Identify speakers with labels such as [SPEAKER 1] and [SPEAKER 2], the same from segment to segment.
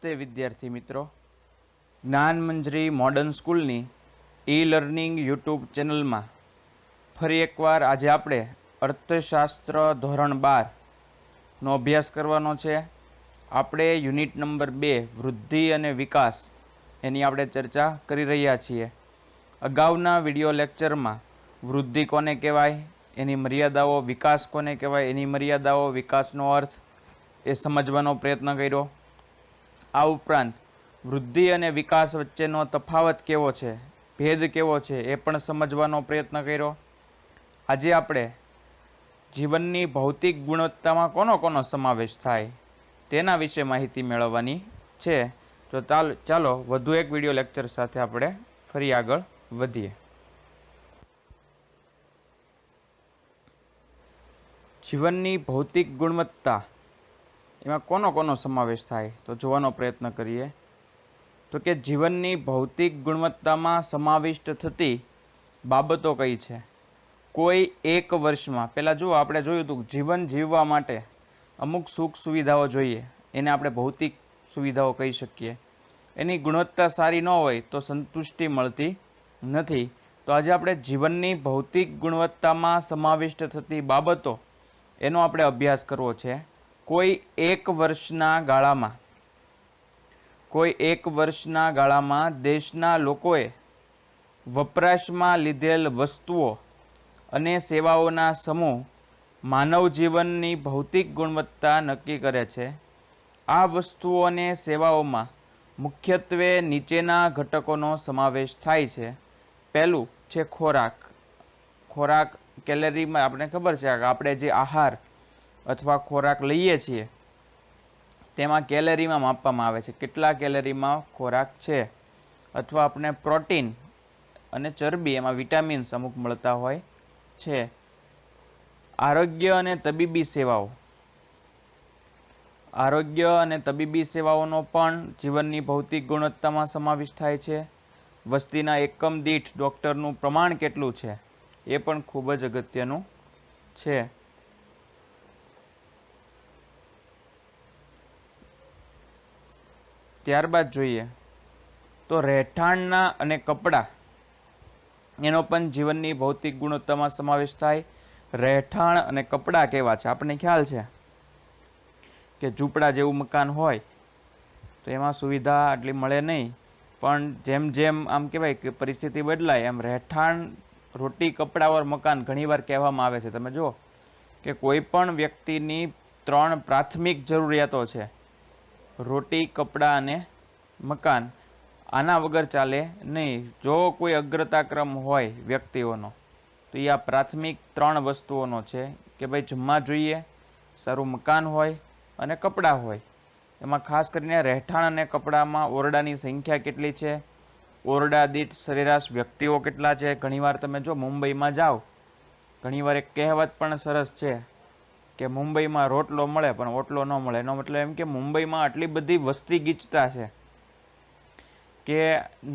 [SPEAKER 1] નમસ્તે વિદ્યાર્થી મિત્રો, જ્ઞાન મંજરી મોડર્ન સ્કૂલની ઈ લર્નિંગ યુટ્યુબ ચેનલમાં ફરી એકવાર આજે આપણે અર્થશાસ્ત્ર ધોરણ 12નો અભ્યાસ કરવાનો છે. આપણે યુનિટ નંબર 2 વૃદ્ધિ અને વિકાસ એની આપણે ચર્ચા કરી રહ્યા છીએ. અગાઉના વિડીયો લેક્ચરમાં વૃદ્ધિ કોને કહેવાય, એની મર્યાદાઓ, વિકાસ કોને કહેવાય, એની મર્યાદાઓ, વિકાસનો અર્થ એ સમજવાનો પ્રયત્ન કર્યો. આ ઉપરાંત વૃદ્ધિ અને વિકાસ વચ્ચેનો તફાવત કેવો છે, ભેદ કેવો છે એ પણ સમજવાનો પ્રયત્ન કર્યો. આજે આપણે જીવનની ભૌતિક ગુણવત્તામાં કોનો સમાવેશ થાય તેના વિશે માહિતી મેળવવાની છે. તો ચાલો વધુ એક વિડીયો લેક્ચર સાથે આપણે ફરી આગળ વધીએ. જીવનની ભૌતિક ગુણવત્તા એમાં કોનો સમાવેશ થાય તો જોવાનો પ્રયત્ન કરીએ. તો કે જીવનની ભૌતિક ગુણવત્તામાં સમાવિષ્ટ થતી બાબતો કઈ છે. કોઈ એક વર્ષમાં, પહેલાં જુઓ આપણે જોયું હતું જીવન જીવવા માટે અમુક સુખ સુવિધાઓ જોઈએ, એને આપણે ભૌતિક સુવિધાઓ કહી શકીએ. એની ગુણવત્તા સારી ન હોય તો સંતુષ્ટિ મળતી નથી. તો આજે આપણે જીવનની ભૌતિક ગુણવત્તામાં સમાવિષ્ટ થતી બાબતો એનો આપણે અભ્યાસ કરવો છે. કોઈ એક વર્ષના ગાળામાં દેશના લોકોએ વપરાશમાં લીધેલ વસ્તુઓ અને સેવાઓના સમૂહ માનવ જીવનની ભૌતિક ગુણવત્તા નક્કી કરે છે. આ વસ્તુઓ અને સેવાઓમાં મુખ્યત્વે નીચેના ઘટકોનો સમાવેશ થાય છે. પહેલું છે ખોરાક. ખોરાક કેલેરીમાં આપણે ખબર છે કે આપણે જે આહાર અથવા ખોરાક લઈએ છીએ તેમાં કેલેરીમાં માપવામાં આવે છે, કેટલા કેલેરીમાં ખોરાક છે. અથવા આપણે પ્રોટીન અને ચરબી, એમાં વિટામિન્સ અમુક મળતા હોય છે. આરોગ્ય અને તબીબી સેવાઓ. આરોગ્ય અને તબીબી સેવાઓનો પણ જીવનની ભૌતિક ગુણવત્તામાં સમાવેશ થાય છે. વસ્તીના એકમ દીઠ ડૉક્ટરનું પ્રમાણ કેટલું છે એ પણ ખૂબ જ અગત્યનું છે. ત્યારબાદ જોઈએ તો રહેઠાણના અને કપડાં એનો પણ જીવનની ભૌતિક ગુણવત્તામાં સમાવેશ થાય. રહેઠાણ અને કપડાં કેવા છે આપણને ખ્યાલ છે કે ઝૂંપડા જેવું મકાન હોય તો એમાં સુવિધા આટલી મળે નહીં, પણ જેમ જેમ આમ કહેવાય કે પરિસ્થિતિ બદલાય એમ રહેઠાણ, રોટી, કપડાં ઓર મકાન ઘણીવાર કહેવામાં આવે છે. તમે જુઓ કે કોઈ પણ વ્યક્તિની 3 પ્રાથમિક જરૂરિયાતો છે, રોટી, કપડાં અને મકાન. આના વગર ચાલે નહીં. જો કોઈ અગ્રતાક્રમ હોય વ્યક્તિઓનો તો એ આ પ્રાથમિક 3 વસ્તુઓનો છે કે ભાઈ જમવા જોઈએ, સારું મકાન હોય અને કપડાં હોય. એમાં ખાસ કરીને રહેઠાણ અને કપડામાં ઓરડાની સંખ્યા કેટલી છે, ઓરડા દીઠ સરેરાશ વ્યક્તિઓ કેટલા છે. ઘણીવાર તમે જો મુંબઈમાં જાઓ, ઘણીવાર એક કહેવત પણ સરસ છે કે મુંબઈમાં રોટલો મળે પણ ઓટલો ન મળે. એનો મતલબ એમ કે મુંબઈમાં આટલી બધી વસ્તી ગીચતા છે કે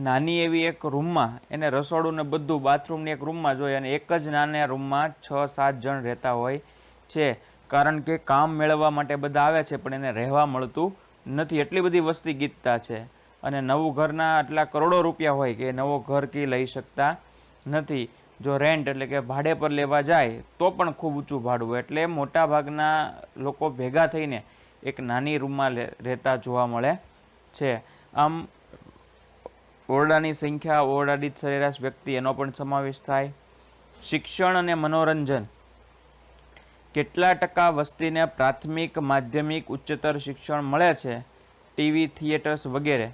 [SPEAKER 1] નાની એવી એક રૂમમાં એને રસોડું ને બધું, બાથરૂમની એક રૂમમાં જોઈએ અને એક જ નાના રૂમમાં 6-7 જણ રહેતા હોય છે. કારણ કે કામ મેળવવા માટે બધા આવે છે પણ એને રહેવા મળતું નથી, એટલી બધી વસ્તી ગીચતા છે. અને નવું ઘરના આટલા કરોડો રૂપિયા હોય કે નવો ઘર કી લઈ શકતા નથી. જો રેન્ટ એટલે કે ભાડે પર લેવા જાય તો પણ ખૂબ ઊંચું ભાડું. એટલે મોટા ભાગના લોકો ભેગા થઈને એક નાની રૂમમાં રહેતા જોવા મળે છે. આમ ઓરડાની સંખ્યા, ઓરડા દીઠ સરેરાશ વ્યક્તિ, એનો પણ સમાવેશ થાય. શિક્ષણ અને મનોરંજન. કેટલા ટકા વસ્તીને પ્રાથમિક, માધ્યમિક, ઉચ્ચતર શિક્ષણ મળે છે, ટીવી, થિયેટર્સ વગેરે.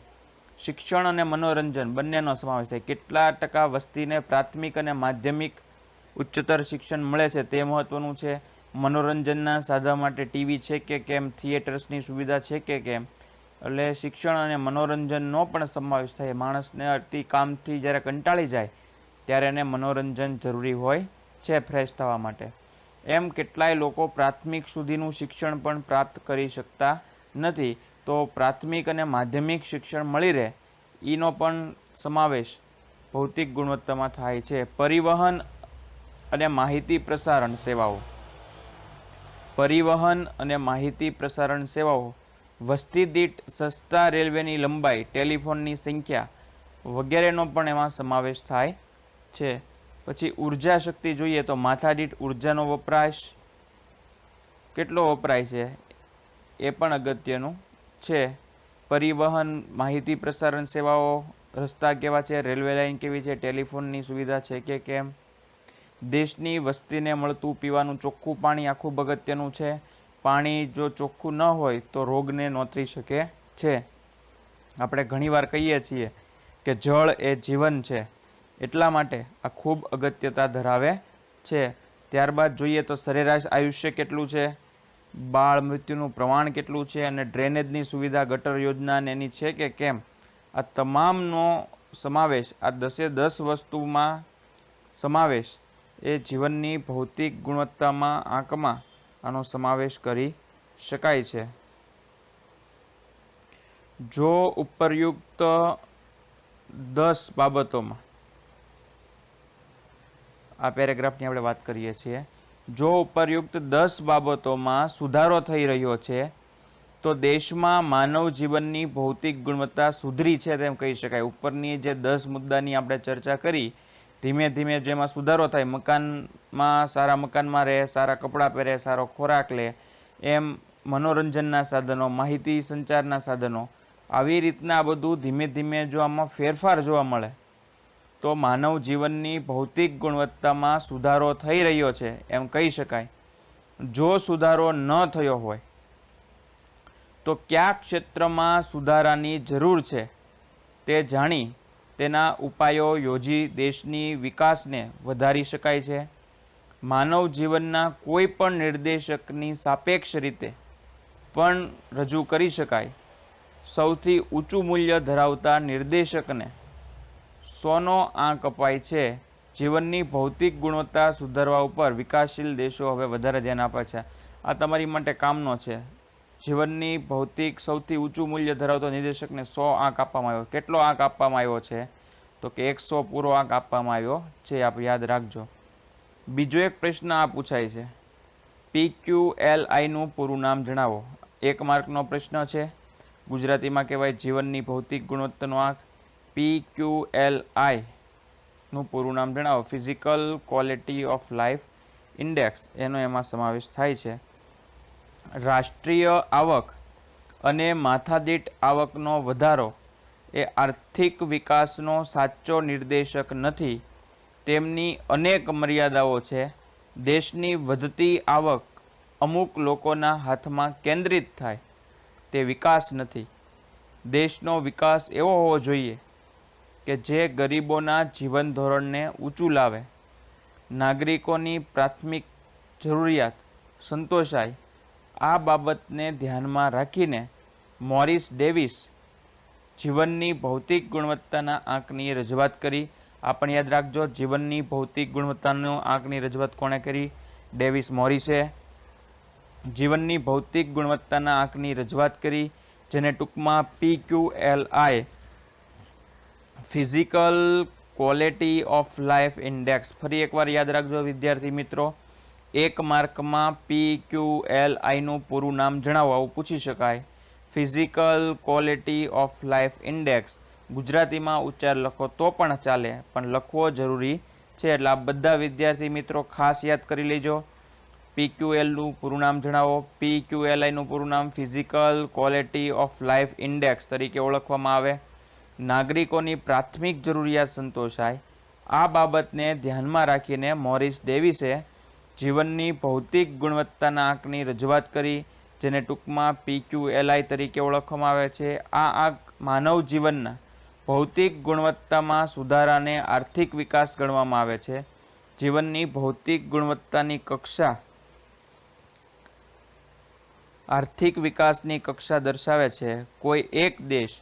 [SPEAKER 1] શિક્ષણ અને મનોરંજન બંનેનો સમાવેશ થાય. કેટલા ટકા વસ્તીને પ્રાથમિક અને માધ્યમિક, ઉચ્ચતર શિક્ષણ મળે છે તે મહત્વનું છે. મનોરંજનના સાધન માટે ટીવી છે કે કેમ, થિયેટર્સની સુવિધા છે કે કેમ. એટલે શિક્ષણ અને મનોરંજનનો પણ સમાવેશ થાય. માણસને અતિ કામથી જ્યારે કંટાળી જાય ત્યારે એને મનોરંજન જરૂરી હોય છે ફ્રેશ થવા માટે. એમ કેટલાય લોકો પ્રાથમિક સુધીનું શિક્ષણ પણ પ્રાપ્ત કરી શકતા નથી. તો પ્રાથમિક અને માધ્યમિક શિક્ષણ મળી રહે એનો પણ સમાવેશ ભૌતિક ગુણવત્તામાં થાય છે. પરિવહન અને માહિતી પ્રસારણ સેવાઓ. પરિવહન અને માહિતી પ્રસારણ સેવાઓ વસ્તી દીઠ સસ્તા રેલવેની લંબાઈ, ટેલિફોનની સંખ્યા વગેરેનો પણ એમાં સમાવેશ થાય છે. પછી ઉર્જા શક્તિ જોઈએ તો માથાદીઠ ઉર્જાનો વપરાશ કેટલો વપરાય છે એ પણ અગત્યનું છે. પરિવહન, માહિતી પ્રસારણ સેવાઓ, રસ્તા કેવા છે, રેલવે લાઇન કેવી છે, ટેલિફોનની સુવિધા છે કે કેમ, દેશની વસ્તીને મળતું પીવાનું ચોખ્ખું પાણી આ ખૂબ અગત્યનું છે. પાણી જો ચોખ્ખું ન હોય તો રોગને નોતરી શકે છે. આપણે ઘણીવાર કહીએ છીએ કે જળ એ જીવન છે, એટલા માટે આ ખૂબ અગત્યતા ધરાવે છે. ત્યારબાદ જોઈએ તો સરેરાશ આયુષ્ય કેટલું છે, બાળ મૃત્યુનું પ્રમાણ કેટલું છે અને ડ્રેનેજની સુવિધા, ગટર યોજના એની છે કે કેમ. આ તમામનો સમાવેશ, આ 10 વસ્તુમાં સમાવેશ એ જીવનની ભૌતિક ગુણવત્તામાં આંકમાં આનો સમાવેશ કરી શકાય છે. જો ઉપરયુક્ત 10 બાબતોમાં, આ પેરેગ્રાફની આપણે વાત કરીએ છીએ, જો ઉપરયુક્ત 10 બાબતોમાં સુધારો થઈ રહ્યો છે તો દેશમાં માનવ જીવનની ભૌતિક ગુણવત્તા સુધરી છે તેમ કહી શકાય. ઉપરની જે 10 મુદ્દાની આપણે ચર્ચા કરી, ધીમે ધીમે જેમાં સુધારો થાય, મકાનમાં સારા મકાનમાં રહે, સારા કપડાં પહેરે, સારો ખોરાક લે, એમ મનોરંજનના સાધનો, માહિતી સંચારના સાધનો, આવી રીતના આ બધું ધીમે ધીમે જો આમાં ફેરફાર જોવા મળે તો માનવ જીવનની ભૌતિક ગુણવત્તામાં સુધારો થઈ રહ્યો છે એમ કહી શકાય. જો સુધારો ન થયો હોય તો કયા ક્ષેત્રમાં સુધારાની જરૂર છે તે જાણી તેના ઉપાયો યોજી દેશની વિકાસને વધારી શકાય છે. માનવ જીવનના કોઈ પણ નિર્દેશકની સાપેક્ષ રીતે પણ રજૂ કરી શકાય. સૌથી ઊંચું મૂલ્ય ધરાવતા નિર્દેશકને 100નો આંક અપાય છે. જીવનની ભૌતિક ગુણવત્તા સુધારવા ઉપર વિકાસશીલ દેશો હવે વધારે ધ્યાન આપે છે. આ તમારી માટે કામનો છે. જીવનની ભૌતિક સૌથી ઊંચું મૂલ્ય ધરાવતો નિર્દેશકને 100 આંક આપવામાં આવ્યો. કેટલો આંક આપવામાં આવ્યો છે? તો કે 100 પૂરો આંક આપવામાં આવ્યો છે. આપ યાદ રાખજો. બીજો એક પ્રશ્ન આ પૂછાય છે, PQLIનું પૂરું નામ જણાવો. 1 માર્કનો પ્રશ્ન છે. ગુજરાતીમાં કહેવાય જીવનની ભૌતિક ગુણવત્તાનો આંક. PQLI નું પૂરું નામ જણાવો. Physical quality of life index, એનો એમાં સમાવેશ થાય છે. રાષ્ટ્રીય આવક અને માથાદીઠ આવકનો વધારો એ આર્થિક વિકાસનો સાચો નિર્દેશક નથી. તેમની અનેક મર્યાદાઓ છે. દેશની વધતી આવક અમુક લોકોના હાથમાં કેન્દ્રિત થાય તે વિકાસ નથી. દેશનો વિકાસ એવો હોવો જોઈએ કે જે ગરીબોના જીવન ધોરણને ઊંચું લાવે, નાગરિકોની પ્રાથમિક જરૂરિયાત સંતોષાય. આ બાબતને ધ્યાનમાં રાખીને મોરિસ ડેવિસ જીવનની ભૌતિક ગુણવત્તાના આંકની રજૂઆત કરી. આ પણ યાદ રાખજો, જીવનની ભૌતિક ગુણવત્તાનો આંકની રજૂઆત કોણે કરી? ડેવિસ મોરિસે જીવનની ભૌતિક ગુણવત્તાના આંકની રજૂઆત કરી, જેને ટૂંકમાં PQLI, physical quality of life index. ફરી એકવાર યાદ રાખજો વિદ્યાર્થી મિત્રો, 1 માર્કમાં PQLIનું પૂરું નામ જણાવો આવું પૂછી શકાય. Physical quality of life index. ગુજરાતીમાં ઉચ્ચાર લખો તો પણ ચાલે, પણ લખવો જરૂરી છે. એટલે આ બધા વિદ્યાર્થી મિત્રો ખાસ યાદ કરી લેજો. PQLનું પૂરું નામ જણાવો. PQLIનું પૂરું નામ physical quality of life index તરીકે ઓળખવામાં આવે. નાગરિકોની પ્રાથમિક જરૂરિયાત સંતોષાય. આ બાબતને ધ્યાનમાં રાખીને મોરિસ ડેવિસે જીવનની ભૌતિક ગુણવત્તાના આંકની રજૂઆત કરી, જેને ટૂંકમાં PQLI તરીકે ઓળખવામાં આવે છે. આ આંક માનવ જીવનના ભૌતિક ગુણવત્તામાં સુધારાને આર્થિક વિકાસ ગણવામાં આવે છે. જીવનની ભૌતિક ગુણવત્તાની કક્ષા આર્થિક વિકાસની કક્ષા દર્શાવે છે. કોઈ એક દેશ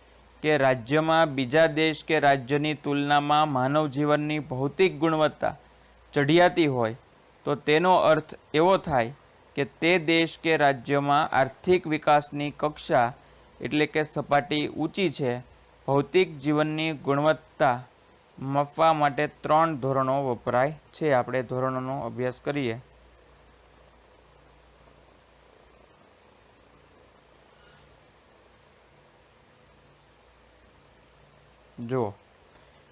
[SPEAKER 1] કે રાજ્યમાં બીજા દેશ કે રાજ્યની તુલનામાં માનવ જીવનની ભૌતિક ગુણવત્તા ચઢિયાતી હોય તો તેનો અર્થ એવો થાય કે તે દેશ કે રાજ્યમાં આર્થિક વિકાસની કક્ષા એટલે કે સપાટી ઊંચી છે. ભૌતિક જીવનની ગુણવત્તા માપવા માટે 3 ધોરણો વપરાય છે. આપણે ધોરણોનો અભ્યાસ કરીએ. જો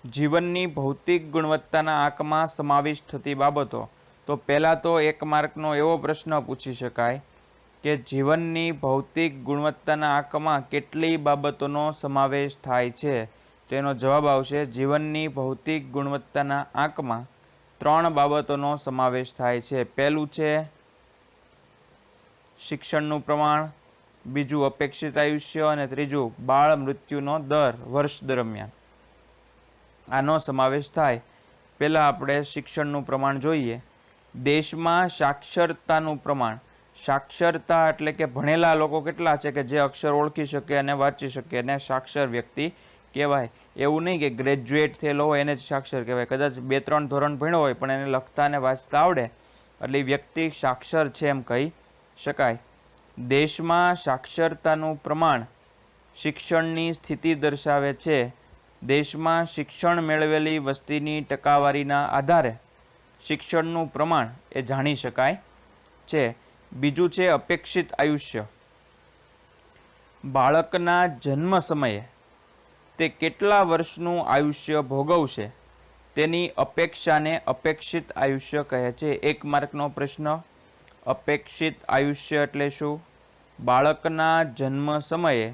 [SPEAKER 1] જીવનની ભૌતિક ગુણવત્તાના આંકમાં સમાવિષ્ટ થતી બાબતો, તો પહેલાં તો 1 માર્કનો એવો પ્રશ્ન પૂછી શકાય કે જીવનની ભૌતિક ગુણવત્તાના આંકમાં કેટલી બાબતોનો સમાવેશ થાય છે? તો એનો જવાબ આવશે જીવનની ભૌતિક ગુણવત્તાના આંકમાં 3 બાબતોનો સમાવેશ થાય છે. પહેલું છે શિક્ષણનું પ્રમાણ, બીજું અપેક્ષિત આયુષ્ય અને ત્રીજું બાળ મૃત્યુનો દર વર્ષ દરમિયાન. આનો સમાવેશ થાય. પહેલાં આપણે શિક્ષણનું પ્રમાણ જોઈએ. દેશમાં સાક્ષરતાનું પ્રમાણ, સાક્ષરતા એટલે કે ભણેલા લોકો કેટલા છે કે જે અક્ષર ઓળખી શકે અને વાંચી શકે અને સાક્ષર વ્યક્તિ કહેવાય. એવું નહીં કે ગ્રેજ્યુએટ થયેલો હોય એને જ સાક્ષર કહેવાય. કદાચ 2-3 ધોરણ ભણ્યો હોય પણ એને લખતા અને વાંચતા આવડે એટલે વ્યક્તિ સાક્ષર છે એમ કહી શકાય. દેશમાં સાક્ષરતાનું પ્રમાણ શિક્ષણની સ્થિતિ દર્શાવે છે. દેશમાં શિક્ષણ મેળવેલી વસ્તીની ટકાવારીના આધારે શિક્ષણનું પ્રમાણ એ જાણી શકાય છે. બીજું છે અપેક્ષિત આયુષ્ય. બાળકના જન્મ સમયે તે કેટલા વર્ષનું આયુષ્ય ભોગવશે તેની અપેક્ષાને અપેક્ષિત આયુષ્ય કહે છે. 1 માર્કનો પ્રશ્ન. અપેક્ષિત આયુષ્ય એટલે શું? બાળકના જન્મ સમયે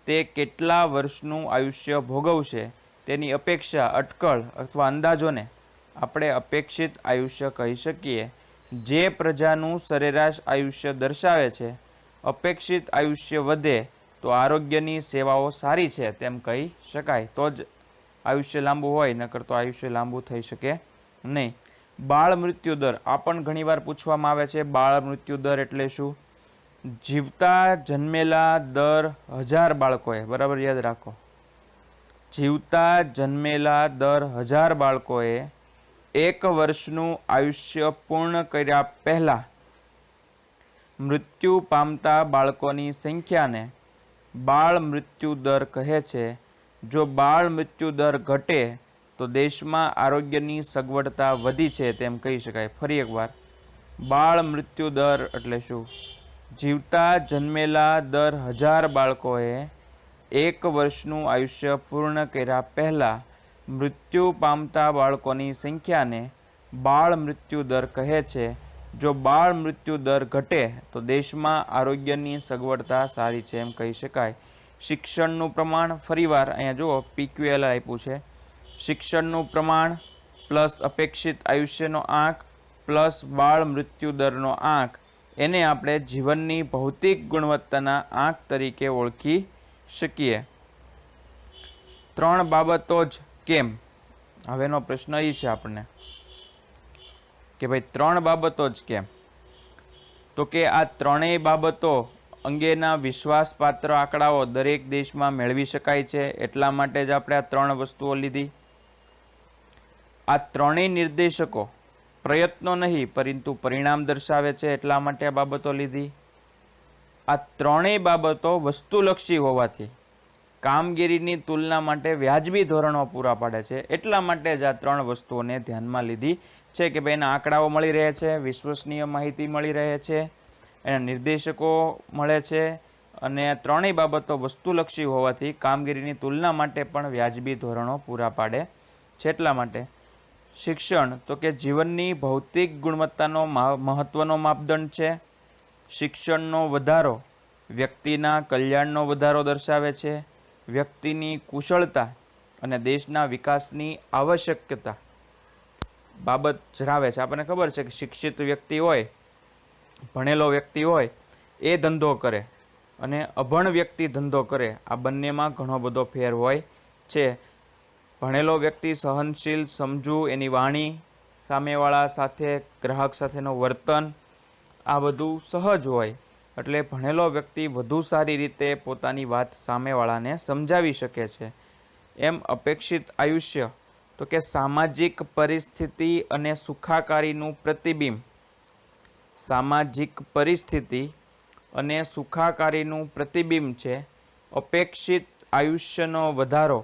[SPEAKER 1] તે કેટલા વર્ષનું આયુષ્ય ભોગવશે તેની અપેક્ષા, અટકળ અથવા અંદાજોને આપણે અપેક્ષિત આયુષ્ય કહી શકીએ. જે પ્રજાનું સરેરાશ આયુષ્ય દર્શાવે છે. અપેક્ષિત આયુષ્ય વધે તો આરોગ્યની સેવાઓ સારી છે તેમ કહી શકાય. તો જ આયુષ્ય લાંબુ હોય, નકર તો આયુષ્ય લાંબુ થઈ શકે નહીં. બાળ મૃત્યુ દર આ પણ ઘણીવાર પૂછવામાં આવે છે. બાળ મૃત્યુ દર એટલે શું? જીવતા જન્મેલા દર 1000 બાળકોએ, બરાબર યાદ રાખો, જીવતા જન્મેલા દર 1000 બાળકોએ 1 વર્ષનું આયુષ્ય પૂર્ણ કર્યા પહેલાં મૃત્યુ પામતા બાળકોની સંખ્યાને બાળ મૃત્યુ દર કહે છે. જો બાળ મૃત્યુ દર ઘટે તો દેશમાં આરોગ્યની સગવડતા વધી છે તેમ કહી શકાય. ફરી એકવાર, બાળ મૃત્યુ દર એટલે શું? જીવતા જન્મેલા દર 1000 બાળકોએ 1 વર્ષનું આયુષ્ય પૂર્ણ કર્યા પહેલાં મૃત્યુ પામતા બાળકોની સંખ્યાને બાળ મૃત્યુ દર કહે છે. જો બાળ મૃત્યુ દર ઘટે તો દેશમાં આરોગ્યની સગવડતા સારી છે એમ કહી શકાય. શિક્ષણનું પ્રમાણ, ફરીવાર અહીંયા જુઓ PQL આપ્યું છે. શિક્ષણનું પ્રમાણ પ્લસ અપેક્ષિત આયુષ્યનો આંક પ્લસ બાળ મૃત્યુ દરનો આંક, એને આપણે જીવનની ભૌતિક ગુણવત્તાના આંક તરીકે ઓળખી શકીએ. 3 બાબતો જ કેમ? હવેનો પ્રશ્ન એ છે આપણને કે ભાઈ 3 બાબતો જ કેમ? તો કે આ 3 બાબતો અંગેના વિશ્વાસપાત્ર આંકડાઓ દરેક દેશમાં મેળવી શકાય છે એટલા માટે જ આપણે આ 3 વસ્તુઓ લીધી. આ 3 નિર્દેશકો પ્રયત્નો નહીં પરંતુ પરિણામ દર્શાવે છે એટલા માટે આ બાબતો લીધી. આ 3 બાબતો વસ્તુલક્ષી હોવાથી કામગીરીની તુલના માટે વ્યાજબી ધોરણો પૂરા પાડે છે એટલા માટે જ આ 3 વસ્તુઓને ધ્યાનમાં લીધી છે કે ભાઈ એના આંકડાઓ મળી રહે છે, વિશ્વસનીય માહિતી મળી રહે છે, એના નિર્દેશકો મળે છે અને 3 બાબતો વસ્તુલક્ષી હોવાથી કામગીરીની તુલના માટે પણ વ્યાજબી ધોરણો પૂરા પાડે છે. એટલા માટે શિક્ષણ તો કે જીવનની ભૌતિક ગુણવત્તાનો મહત્વનો માપદંડ છે. શિક્ષણનો વધારો વ્યક્તિના કલ્યાણનો વધારો દર્શાવે છે. વ્યક્તિની કુશળતા અને દેશના વિકાસની આવશ્યકતા બાબત ધરાવે છે. આપણને ખબર છે કે શિક્ષિત વ્યક્તિ હોય, ભણેલો વ્યક્તિ હોય એ ધંધો કરે અને અભણ વ્યક્તિ ધંધો કરે, આ બંનેમાં ઘણો બધો ફેર હોય છે. ભણેલો વ્યક્તિ સહનશીલ, સમજુ, એની વાણી, સામેવાળા સાથે ગ્રાહક સાથેનું વર્તન આ બધું સહજ હોય એટલે ભણેલો વ્યક્તિ વધુ સારી રીતે પોતાની વાત સામેવાળાને સમજાવી શકે છે. એમ અપેક્ષિત આયુષ્ય તો કે સામાજિક પરિસ્થિતિ અને સુખાકારીનું પ્રતિબિંબ, સામાજિક પરિસ્થિતિ અને સુખાકારીનું પ્રતિબિંબ છે. અપેક્ષિત આયુષ્યનો વધારો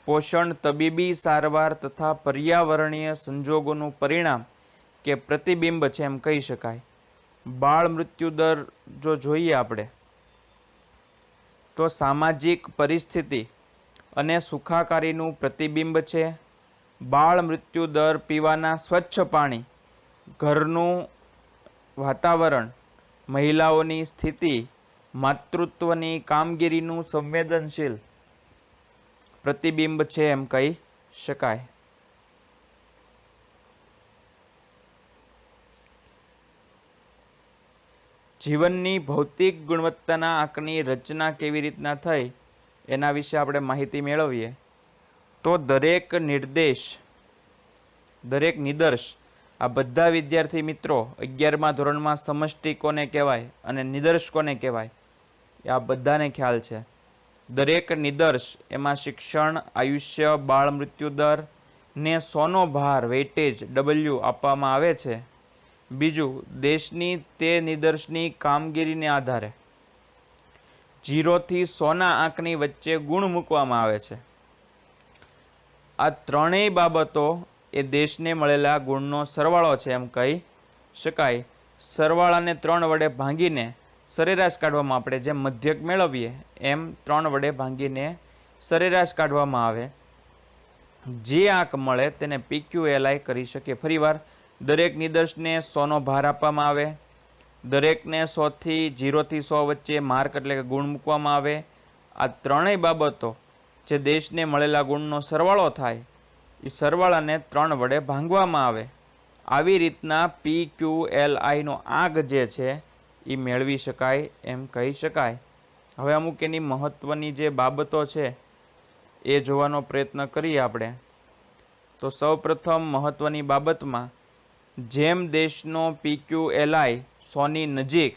[SPEAKER 1] પોષણ, તબીબી સારવાર તથા પર્યાવરણીય સંજોગોનું પરિણામ કે પ્રતિબિંબ છે એમ કહી શકાય. બાળ મૃત્યુ દર જો જોઈએ આપણે તો સામાજિક પરિસ્થિતિ અને સુખાકારીનું પ્રતિબિંબ છે. બાળ મૃત્યુ દર, પીવાના સ્વચ્છ પાણી, ઘરનું વાતાવરણ, મહિલાઓની સ્થિતિ, માતૃત્વની કામગીરીનું સંવેદનશીલ પ્રતિબિંબ છે એમ કહી શકાય. જીવનની ભૌતિક ગુણવત્તાના આંકની રચના કેવી રીતના થઈ એના વિશે આપણે માહિતી મેળવીએ તો દરેક નિદર્શ આ બધા વિદ્યાર્થી મિત્રો 11મા ધોરણમાં સમષ્ટિ કોને કહેવાય અને નિદર્શ કોને કહેવાય એ આ બધાને ખ્યાલ છે. દરેક નિદર્શ એમાં શિક્ષણ, આયુષ્ય, બાળ મૃત્યુ દર ને 100નો ભાર વેઇટેજ W આપવામાં આવે છે. બીજું, દેશની તે નિદર્શની કામગીરીને આધારે 0 થી 100ના આંકની વચ્ચે ગુણ મૂકવામાં આવે છે. આ ત્રણેય બાબતો એ દેશને મળેલા ગુણનો સરવાળો છે એમ કહી શકાય. સરવાળાને 3 વડે ભાંગીને સરેરાશ કાઢવામાં, આપણે જેમ મધ્યક મેળવીએ એમ 3 વડે ભાંગીને સરેરાશ કાઢવામાં આવે. જે આંક મળે તેને PQLI કરી શકીએ. ફરીવાર, દરેક નિદર્શને 100નો ભાર આપવામાં આવે, દરેકને 0 થી 100 વચ્ચે માર્ક એટલે કે ગુણ મૂકવામાં આવે. આ ત્રણેય બાબતો જે દેશને મળેલા ગુણનો સરવાળો થાય એ સરવાળાને 3 વડે ભાંગવામાં આવે. આવી રીતના PQLIનો આંક જે છે એ મેળવી શકાય એમ કહી શકાય. હવે અમુક એની મહત્ત્વની જે બાબતો છે એ જોવાનો પ્રયત્ન કરીએ આપણે. તો સૌપ્રથમ મહત્ત્વની બાબતમાં, જેમ દેશનો PQLI 100ની નજીક,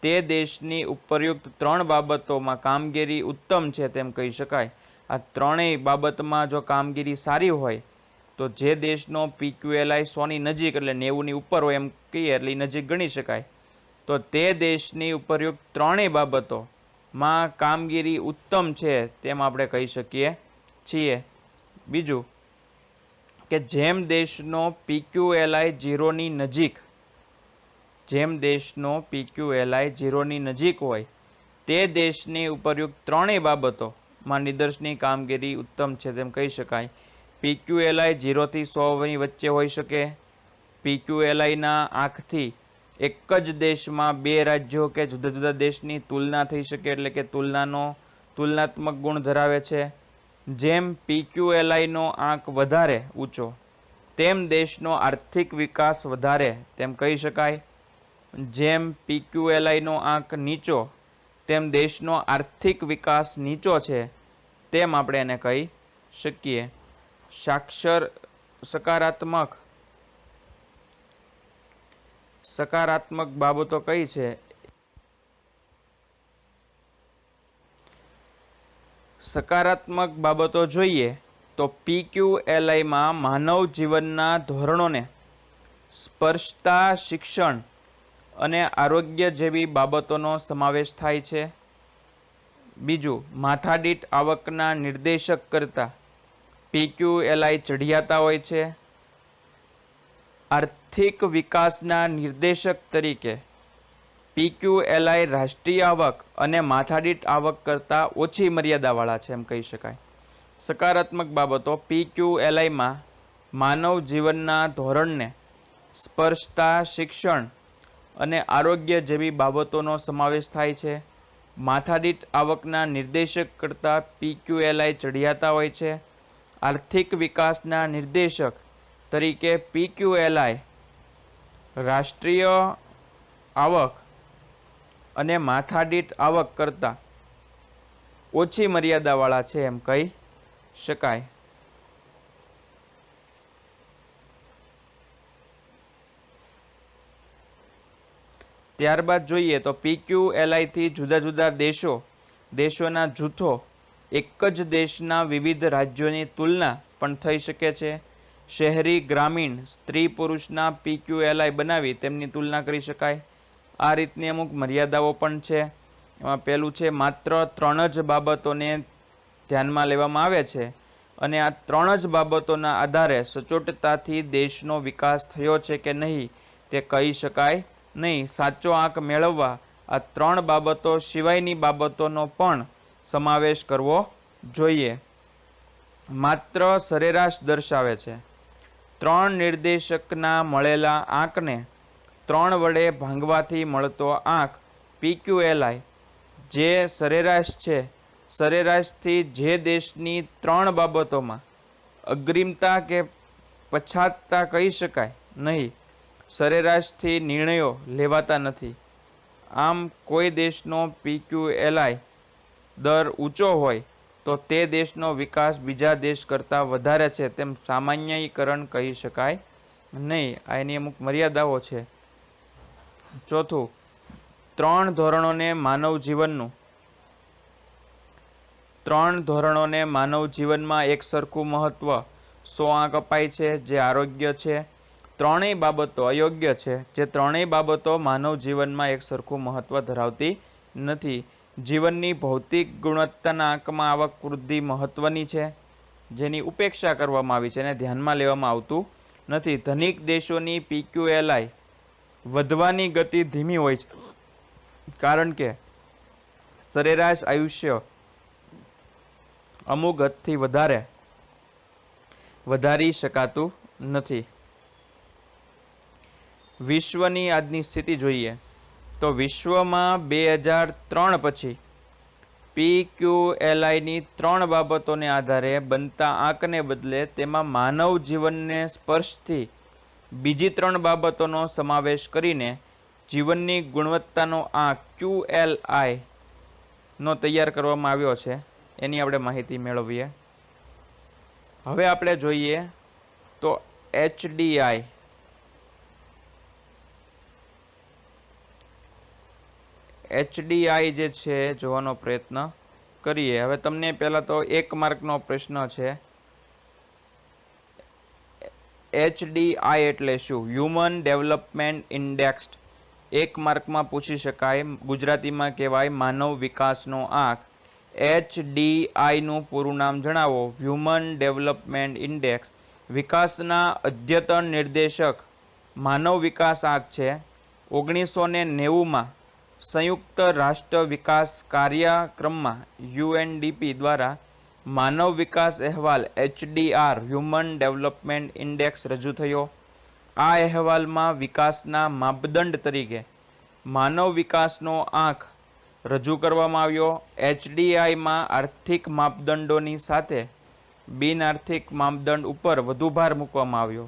[SPEAKER 1] તે દેશની ઉપરયુક્ત 3 બાબતોમાં કામગીરી ઉત્તમ છે તેમ કહી શકાય. આ ત્રણેય બાબતમાં જો કામગીરી સારી હોય તો જે દેશનો PQLI 100ની નજીક એટલે 90ની ઉપર હોય એમ કહીએ એટલે નજીક ગણી શકાય, તો તે દેશની ઉપરયુક્ત ત્રણેય બાબતોમાં કામગીરી ઉત્તમ છે તેમ આપણે કહી શકીએ છીએ. બીજું કે જેમ દેશનો PQLI 0ની નજીક, હોય તે દેશની ઉપરયુક્ત ત્રણેય બાબતોમાં નિદર્શની કામગીરી ઉત્તમ છે તેમ કહી શકાય. PQLI 0 થી 100ની વચ્ચે હોઈ શકે. PQLIના આંકથી એક જ દેશમાં 2 રાજ્યો કે જુદા જુદા દેશની તુલના થઈ શકે એટલે કે તુલનાત્મક ગુણ ધરાવે છે. જેમ PQLIનો આંક વધારે ઊંચો તેમ દેશનો આર્થિક વિકાસ વધારે તેમ કહી શકાય. જેમ PQLIનો આંક નીચો તેમ દેશનો આર્થિક વિકાસ નીચો છે તેમ આપણે એને કહી શકીએ. સકારાત્મક બાબતો કઈ છે? સકારાત્મક બાબતો જોઈએ તો PQLIમાં માનવ જીવનના ધોરણોને સ્પર્શતા શિક્ષણ અને આરોગ્ય જેવી બાબતોનો સમાવેશ થાય છે. બીજું, માથાદીઠ આવકના નિર્દેશક કરતાં PQLI ચઢિયાતા હોય છે. આર્થિક વિકાસના નિર્દેશક તરીકે PQLI રાષ્ટ્રીય આવક અને માથાદીઠ આવક કરતાં ઓછી મર્યાદાવાળા છે એમ કહી શકાય. સકારાત્મક બાબતો, PQLIમાં માનવ જીવનના ધોરણને સ્પર્શતા શિક્ષણ અને આરોગ્ય જેવી બાબતોનો સમાવેશ થાય છે. માથાદીઠ આવકના નિર્દેશક કરતાં PQLI ચઢિયાતા હોય છે. આર્થિક વિકાસના નિર્દેશક તરીકે PQLI રાષ્ટ્રીય આવક અને માથાદીઠ આવક કરતાં ઓછી મર્યાદાવાળા છે એમ કહી શકાય. ત્યારબાદ જોઈએ તો PQLI થી જુદા જુદા દેશોના જૂથો એક જ દેશના વિવિધ રાજ્યોની તુલના પણ થઈ શકે છે. શહેરી, ગ્રામીણ, સ્ત્રી પુરુષના PQLI બનાવી તેમની તુલના કરી શકાય. આ રીતની અમુક મર્યાદાઓ પણ છે. એમાં પહેલું છે, માત્ર 3 જ બાબતોને ધ્યાનમાં લેવામાં આવે છે અને આ 3 જ બાબતોના આધારે સચોટતાથી દેશનો વિકાસ થયો છે કે નહીં તે કહી શકાય નહીં. સાચો આંક મેળવવા આ 3 બાબતો સિવાયની બાબતોનો પણ સમાવેશ કરવો જોઈએ. માત્ર સરેરાશ દર્શાવે છે. 3 નિર્દેશકના મળેલા આંકને 3 વડે ભાંગવાથી મળતો આંક PQLI જે સરેરાશ છે, સરેરાશથી જે દેશની 3 બાબતોમાં અગ્રિમતા કે પછાતતા કહી શકાય નહીં, સરેરાશથી નિર્ણયો લેવાતા નથી. આમ કોઈ દેશનો PQLI દર ઊંચો હોય તો તે દેશનો વિકાસ બીજા દેશ કરતાં વધારે છે તેમ સામાન્યીકરણ કહી શકાય નહીં. આ એની અમુક મર્યાદાઓ છે. ચોથું, 3 ધોરણોને માનવ જીવનમાં એક સરખું મહત્વ 100 આંક અપાય છે, જે આરોગ્ય છે. ત્રણેય બાબતો અયોગ્ય છે, જે ત્રણેય બાબતો માનવ જીવનમાં એક સરખું મહત્વ ધરાવતી નથી. જીવનની ભૌતિક ગુણવત્તાના આંકમાં આવક વૃદ્ધિ મહત્વની છે, જેની ઉપેક્ષા કરવામાં આવી છે અને ધ્યાનમાં લેવામાં આવતું નથી. ધનિક દેશોની PQLI વધવાની ગતિ ધીમી હોય છે, કારણ કે સરેરાશ આયુષ્ય અમુક હદથી વધારી શકાતું નથી. વિશ્વની આજની સ્થિતિ જોઈએ તો વિશ્વમાં 2003 પછી PQLIની 3 બાબતોને આધારે બનતા આંકને બદલે તેમાં માનવ જીવનને સ્પર્શતી બીજી 3 બાબતોનો સમાવેશ કરીને જીવનની ગુણવત્તાનો આંક QLI નો તૈયાર કરવામાં આવ્યો છે. એની આપણે માહિતી મેળવીએ. હવે આપણે જોઈએ તો HDI. HDI જે છે જોવાનો પ્રયત્ન કરીએ. હવે તમને પહેલાં તો 1 માર્કનો પ્રશ્ન છે. HDI એટલે શું? Human development index. 1 માર્કમાં પૂછી શકાય. ગુજરાતીમાં કહેવાય માનવ વિકાસનો આંક. HDIનું પૂરું નામ જણાવો. હ્યુમન ડેવલપમેન્ટ ઇન્ડેક્સ વિકાસના અદ્યતન નિર્દેશક માનવ વિકાસ આંક છે. 1990માં સંયુક્ત રાષ્ટ્ર વિકાસ કાર્યક્રમમાં UNDP દ્વારા માનવ વિકાસ અહેવાલ HDR હ્યુમન ડેવલપમેન્ટ ઇન્ડેક્સ રજૂ થયો. આ અહેવાલમાં વિકાસના માપદંડ તરીકે માનવ વિકાસનો આંક રજૂ કરવામાં આવ્યો. HDIમાં આર્થિક માપદંડોની સાથે બિનઆર્થિક માપદંડ ઉપર વધુ ભાર મૂકવામાં આવ્યો.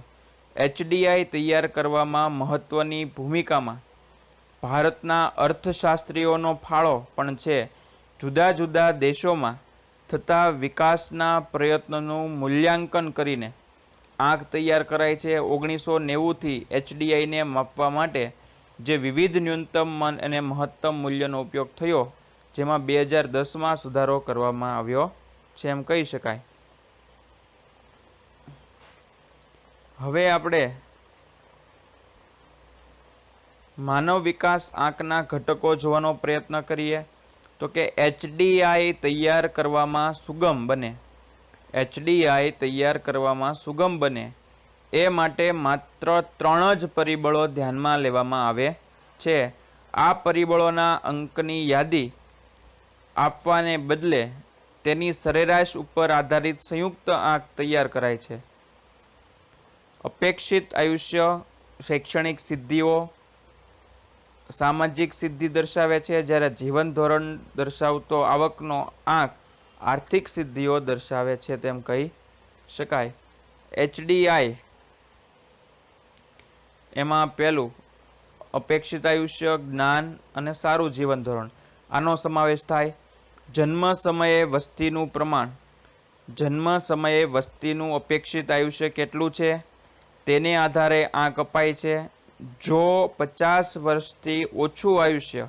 [SPEAKER 1] HDI તૈયાર કરવામાં મહત્વની ભૂમિકામાં ભારતના અર્થશાસ્ત્રીઓનો ફાળો પણ છે. જુદા જુદા દેશોમાં થતા વિકાસના પ્રયત્નોનું મૂલ્યાંકન કરીને આંક તૈયાર કરાય છે. 1990થી HDIને માપવા માટે જે વિવિધ ન્યૂનતમ અને મહત્તમ મૂલ્યનો ઉપયોગ થયો, જેમાં 2010માં સુધારો કરવામાં આવ્યો છે એમ કહી શકાય. હવે આપણે માનવ વિકાસ આંકના ઘટકો જોવાનો પ્રયત્ન કરીએ તો કે HDI તૈયાર કરવામાં સુગમ બને. HDI તૈયાર કરવામાં સુગમ બને એ માટે માત્ર 3 જ પરિબળો ધ્યાનમાં લેવામાં આવે છે. આ પરિબળોના અંકની યાદી આપવાને બદલે તેની સરેરાશ ઉપર આધારિત સંયુક્ત આંક તૈયાર કરાય છે. અપેક્ષિત આયુષ્ય શૈક્ષણિક સિદ્ધિઓ સામાજિક સિદ્ધિ દર્શાવે છે, જ્યારે જીવન ધોરણ દર્શાવતો આવકનો આંક આર્થિક સિદ્ધિઓ દર્શાવે છે તેમ કહી શકાય. HDI એમાં પહેલું અપેક્ષિત આયુષ્ય, જ્ઞાન અને સારું જીવન ધોરણ, આનો સમાવેશ થાય. જન્મ સમયે વસ્તીનું પ્રમાણ. જન્મ સમયે વસ્તીનું અપેક્ષિત આયુષ્ય કેટલું છે તેને આધારે આંક અપાય છે. જો 50 વર્ષથી ઓછું આયુષ્ય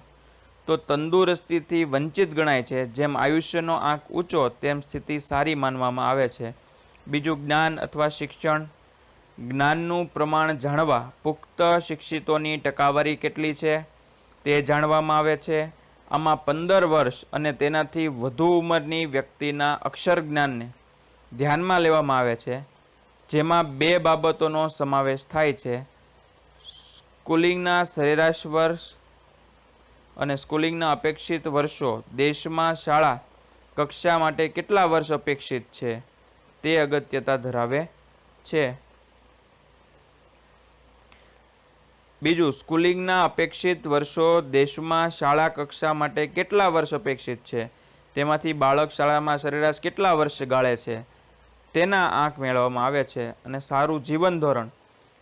[SPEAKER 1] તો તંદુરસ્તીથી વંચિત ગણાય છે. જેમ આયુષ્યનો આંક ઊંચો તેમ સ્થિતિ સારી માનવામાં આવે છે. બીજું જ્ઞાન અથવા શિક્ષણ. જ્ઞાનનું પ્રમાણ જાણવા પુખ્ત શિક્ષિતોની ટકાવારી કેટલી છે તે જાણવામાં આવે છે. આમાં 15 વર્ષ અને તેનાથી વધુ ઉંમરની વ્યક્તિના અક્ષર જ્ઞાનને ધ્યાનમાં લેવામાં આવે છે, જેમાં 2 બાબતોનો સમાવેશ થાય છે. સ્કૂલિંગના સરેરાશ વર્ષ અને સ્કૂલિંગના અપેક્ષિત વર્ષો. દેશમાં શાળા કક્ષા માટે કેટલા વર્ષ અપેક્ષિત છે તે અગત્યતા ધરાવે છે. બીજું, સ્કૂલિંગના અપેક્ષિત વર્ષો દેશમાં શાળા કક્ષા માટે કેટલા વર્ષ અપેક્ષિત છે? તેમાંથી બાળક શાળામાં સરેરાશ કેટલા વર્ષ ગાળે છે તેના આંક મેળવવામાં આવે છે. અને સારું જીવન ધોરણ,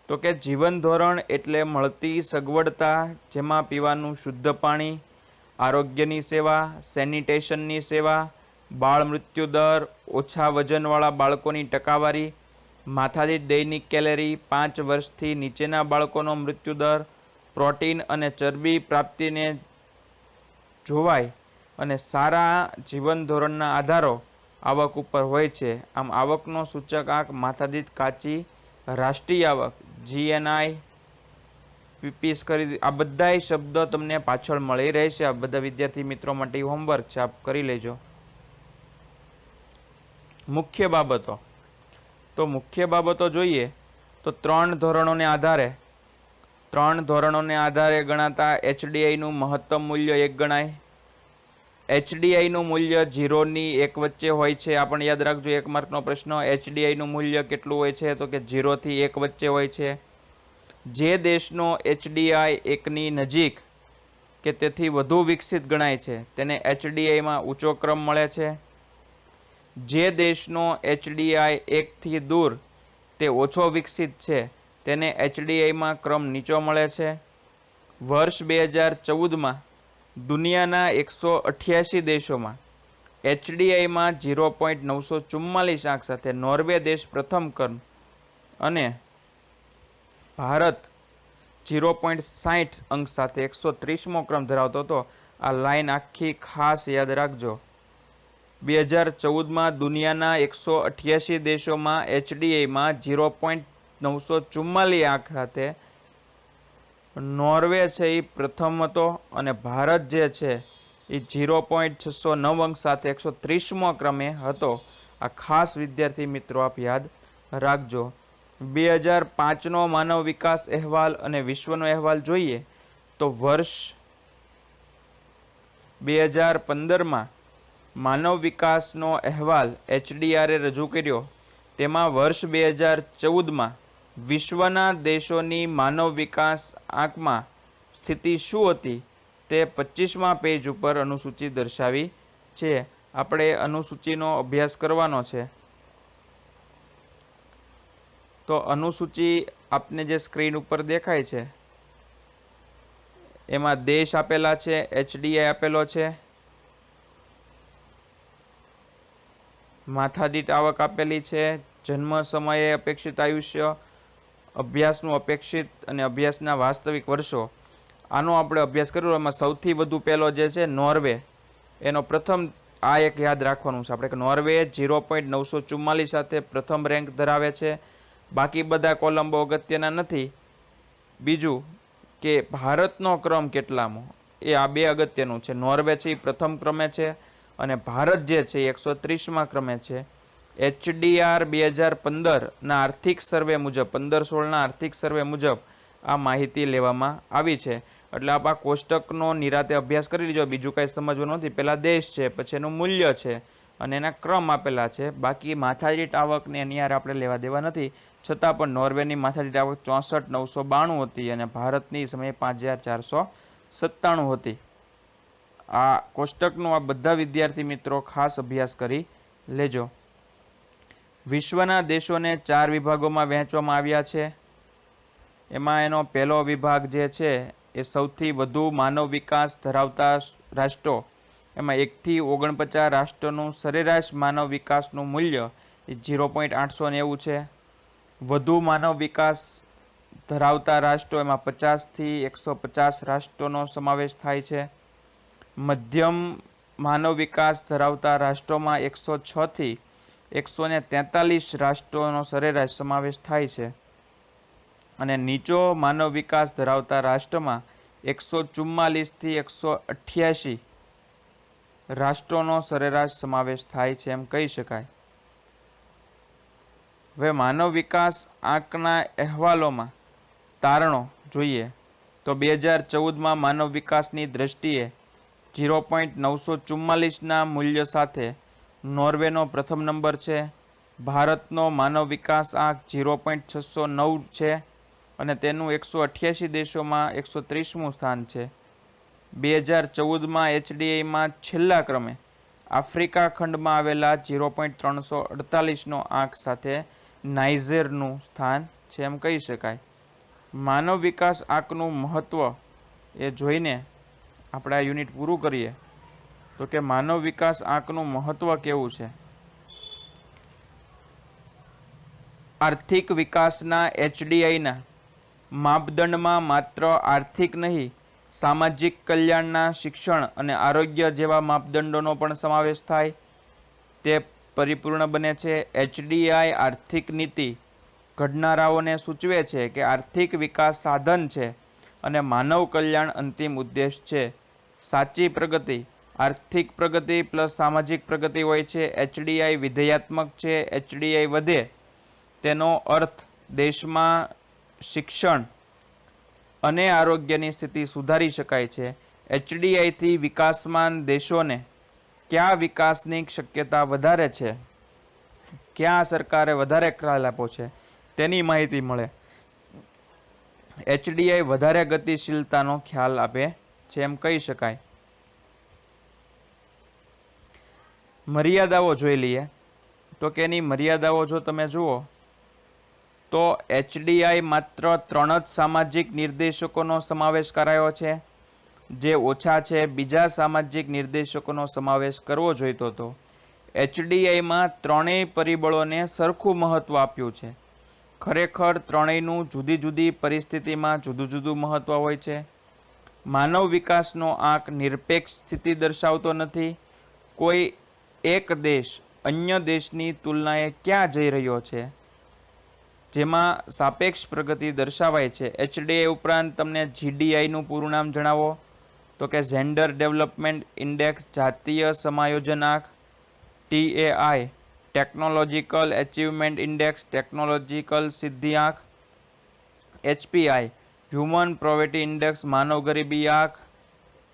[SPEAKER 1] તો કે જીવન ધોરણ એટલે મળતી સગવડતા, જેમાં પીવાનું શુદ્ધ પાણી, આરોગ્યની સેવા, સેનિટેશનની સેવા, બાળ મૃત્યુ દર, ઓછા વજનવાળા બાળકોની ટકાવારી, માથાદીઠ દૈનિક કેલરી, 5 વર્ષથી નીચેના બાળકોનો મૃત્યુદર, પ્રોટીન અને ચરબી પ્રાપ્તિને જોવાય અને સારા જીવન ધોરણના આધારો આવક ઉપર હોય છે. આમ આવકનો સૂચક આંક માથાદીઠ કાચી રાષ્ટ્રીય આવક GNI પીપીસ કરી, આ બધાય શબ્દો તમને પાછળ મળી રહેશે. આ બધા વિદ્યાર્થી મિત્રો માટે હોમવર્ક છે, આપ કરી લેજો. મુખ્ય બાબતો, તો મુખ્ય બાબતો જોઈએ તો 3 ધોરણોને આધારે ગણાતા HDIનું મહત્તમ મૂલ્ય 1 ગણાય. HDIનું મૂલ્ય 0 ની 1 વચ્ચે હોય છે. આ પણ યાદ રાખજો, 1 માર્કનો પ્રશ્ન. HDIનું મૂલ્ય કેટલું હોય છે? તો કે 0 થી 1 વચ્ચે હોય છે. જે દેશનો HDI 1 ની નજીક કે તેથી વધુ વિકસિત ગણાય છે તેને HDIમાં ઊંચો ક્રમ મળે છે. જે દેશનો HDI 1 થી દૂર તે ઓછો વિકસિત છે તેને HDIમાં ક્રમ નીચો મળે છે. વર્ષ 2014માં દુનિયાના 188 દેશોમાં HDIમાં 0.944 આંક સાથે નોર્વે દેશ પ્રથમ ક્રમ અને ભારત 0.60 અંક સાથે 130મો ક્રમ ધરાવતો હતો. આ લાઈન આખી ખાસ યાદ રાખજો. 2014માં દુનિયાના 188 દેશોમાં HDIમાં 0.944 આંક સાથે નોર્વે છે એ પ્રથમ હતો અને ભારત જે છે એ 0.609 અંક સાથે 130મો ક્રમે હતો. આ ખાસ વિદ્યાર્થી મિત્રો આપ યાદ રાખજો. 2005નો માનવ વિકાસ અહેવાલ અને વિશ્વનો અહેવાલ જોઈએ તો વર્ષ 2015માં માનવ વિકાસનો અહેવાલ HDRએ રજૂ કર્યો. તેમાં વર્ષ 2014માં વિશ્વના દેશોની માનવ વિકાસ આંકમાં સ્થિતિ શું હતી તે 25મા પેજ ઉપર અનુસૂચિ દર્શાવી છે. આપણે અનુસૂચિનો અભ્યાસ કરવાનો છે. તો અનુસૂચિ આપને જે સ્ક્રીન ઉપર દેખાય છે એમાં દેશ આપેલા છે, HDI આપેલો છે, માથાદીઠ આવક આપેલી છે, જન્મ સમયે અપેક્ષિત આયુષ્ય, અભ્યાસનું અપેક્ષિત અને અભ્યાસના વાસ્તવિક વર્ષો. આનો આપણે અભ્યાસ કર્યો. એમાં સૌથી વધુ પહેલો જે છે નોર્વે, એનો પ્રથમ આ એક યાદ રાખવાનું છે આપણે કે નોર્વે 0.944 સાથે પ્રથમ રેન્ક ધરાવે છે. બાકી બધા કોલમ બહુ અગત્યના નથી. બીજું કે ભારતનો ક્રમ કેટલામો, એ આ બે અગત્યનું છે. નોર્વે છે એ પ્રથમ ક્રમે છે અને ભારત જે છે એ 130મા ક્રમે છે. HDR 2015ના આર્થિક સર્વે મુજબ, 15-16ના આર્થિક સર્વે મુજબ આ માહિતી લેવામાં આવી છે. એટલે આપ આ કોષ્ટકનો નિરાતે અભ્યાસ કરી લીજો. બીજું કાંઈ સમજવાનું નથી. પહેલાં દેશ છે, પછી એનું મૂલ્ય છે અને એના ક્રમ આપેલા છે. બાકી માથાદીઠ આવકને એની યાર આપણે લેવા દેવા નથી. છતાં પણ નોર્વેની માથાદીઠ આવક 64,992 હતી અને ભારતની સમયે 5,497 હતી. આ કોષ્ટકનો આ બધા વિદ્યાર્થી મિત્રો ખાસ અભ્યાસ કરી લેજો. વિશ્વના દેશોને 4 વિભાગોમાં વહેંચવામાં આવ્યા છે. એમાં એનો પહેલો વિભાગ જે છે એ સૌથી વધુ માનવ વિકાસ ધરાવતા રાષ્ટ્રો. એમાં 1 થી 49 રાષ્ટ્રોનું સરેરાશ માનવ વિકાસનું મૂલ્ય એ 0.890 છે. વધુ માનવ વિકાસ ધરાવતા રાષ્ટ્રો એમાં 50 થી 150 રાષ્ટ્રોનો સમાવેશ થાય છે. મધ્યમ માનવ વિકાસ ધરાવતા રાષ્ટ્રોમાં 106 થી 143 રાષ્ટ્રોનો સરેરાશ સમાવેશ થાય છે અને નીચો માનવ વિકાસ ધરાવતા રાષ્ટ્રમાં 144 થી 188 રાષ્ટ્રોનો સરેરાશ સમાવેશ થાય છે એમ કહી શકાય. હવે માનવ વિકાસ આંકના અહેવાલોમાં તારણો જોઈએ તો 2014માં માનવ વિકાસની દ્રષ્ટિએ 0.944ના મૂલ્ય સાથે નોર્વેનો પ્રથમ નંબર છે. ભારતનો માનવ વિકાસ આંક 0.609 છે અને તેનું 188 દેશોમાં 130મું સ્થાન છે. 2014માં HDIમાં છેલ્લા ક્રમે આફ્રિકા ખંડમાં આવેલા 0.348નો આંક સાથે નાઇજરનું સ્થાન છે એમ કહી શકાય. માનવ વિકાસ આંકનું મહત્ત્વ એ જોઈને આપણે આ યુનિટ પૂરું કરીએ તો કે માનવ વિકાસ આંકનું મહત્ત્વ કેવું છે. આર્થિક વિકાસના HDIના માપદંડમાં માત્ર આર્થિક નહીં, સામાજિક કલ્યાણના, શિક્ષણ અને આરોગ્ય જેવા માપદંડોનો પણ સમાવેશ થાય તે પરિપૂર્ણ બને છે. HDI આર્થિક નીતિ ઘડનારાઓને સૂચવે છે કે આર્થિક વિકાસ સાધન છે અને માનવ કલ્યાણ અંતિમ ઉદ્દેશ છે. સાચી પ્રગતિ આર્થિક પ્રગતિ પ્લસ સામાજિક પ્રગતિ હોય છે. HDI વિધેયાત્મક છે. HDI વધે તેનો અર્થ દેશમાં શિક્ષણ અને આરોગ્યની સ્થિતિ સુધારી શકાય છે. HDIથી વિકાસમાન દેશોને કયા વિકાસની શક્યતા વધારે છે, ક્યાં સરકારે વધારે ખ્યાલ આપ્યો છે તેની માહિતી મળે. HDI વધારે ગતિશીલતાનો ખ્યાલ આપે છે એમ કહી શકાય. મર્યાદાઓ જોઈ લઈએ તો કે એની મર્યાદાઓ જો તમે જુઓ તો HDI માત્ર 3 જ સામાજિક નિર્દેશકોનો સમાવેશ કરાયો છે જે ઓછા છે. બીજા સામાજિક નિર્દેશકોનો સમાવેશ કરવો જોઈતો હતો. HDIમાં ત્રણેય પરિબળોને સરખું મહત્ત્વ આપ્યું છે. ખરેખર ત્રણેયનું જુદી જુદી પરિસ્થિતિમાં જુદું જુદું મહત્ત્વ હોય છે. માનવ વિકાસનો આંક નિરપેક્ષ સ્થિતિ દર્શાવતો નથી. કોઈ એક દેશ અન્ય દેશની તુલનાએ ક્યાં જઈ રહ્યો છે જેમાં સાપેક્ષ પ્રગતિ દર્શાવાય છે. HDI ઉપરાંત તમને GDIનું પૂરું નામ જણાવો તો કે જેન્ડર ડેવલપમેન્ટ ઇન્ડેક્સ, જાતીય સમાયોજન આંક. TAI technological achievement index, technological સિદ્ધિ આંક. HPI હ્યુમન પોવર્ટી ઇન્ડેક્સ, માનવ ગરીબી આંક.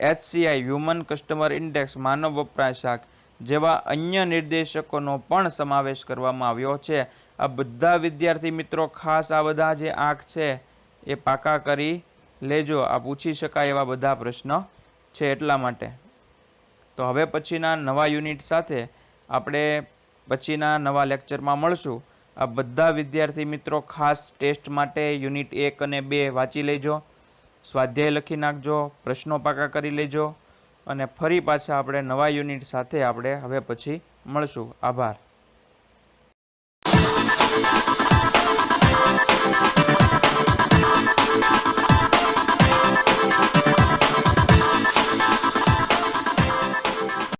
[SPEAKER 1] HCI હ્યુમન કસ્ટમર ઇન્ડેક્સ, માનવ વપરાશ આંક જેવા અન્ય નિર્દેશકોનો પણ સમાવેશ કરવામાં આવ્યો છે. આ બધા વિદ્યાર્થી મિત્રો ખાસ આ બધા જે આંક છે એ પાકા કરી લેજો. આ પૂછી શકાય એવા બધા પ્રશ્નો છે એટલા માટે. તો હવે પછીના નવા યુનિટ સાથે આપણે પછીના નવા લેક્ચરમાં મળશું. આ બધા વિદ્યાર્થી મિત્રો ખાસ ટેસ્ટ માટે યુનિટ 1 અને 2 વાંચી લેજો, સ્વાધ્યાય લખી નાખજો, પ્રશ્નો પાકા કરી લેજો અને ફરી પાછા આપણે નવા યુનિટ સાથે આપણે હવે પછી મળશું. આભાર.